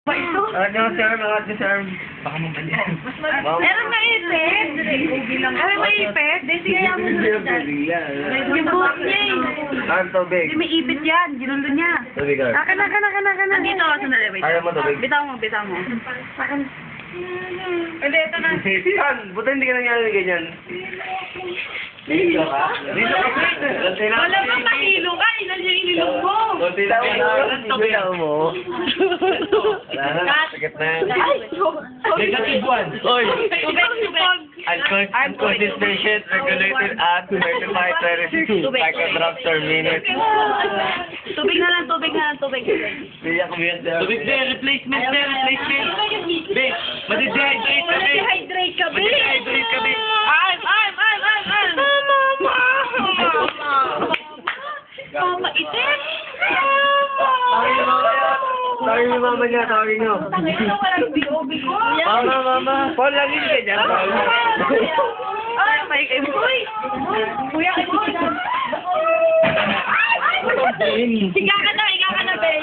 Baka mabalian. Meron na ipit. Meron na ipit. Sige, kaya mo yung buhok niya eh. Ang tubig. Hindi, may ipit yan. Ginulo niya. Tubig ka. Akan. Nandito ako, sandali. Wait. Ayaw mo tubig? Bitaw mo. Akan. Hindi, ito na. Yan! Buta hindi ka nangyari ganyan. Dito ka? Dito ka? Wala bang mahilo ka? Ilan yung inilong mo? Kunti lang mo. Wala na. Sakit na yan. Negative one. Oy! Tubig. Unconscious patient regulated at 35-36 microdrops per minute. Tubig na lang. Biyak mo yan. Tubig din, replacement. Be, madidehydrate ka, be. Dehydrate ka, babe. Madidehydrate ka, be. Mama, itin. Tawagin niyo mama niya, tawagin niyo. Tangin na walang bigo-bigo. Mama. Paul, lagi ka dyan. Ay, may kay Boy. Kuya kay Boy. Higa ka na, babe.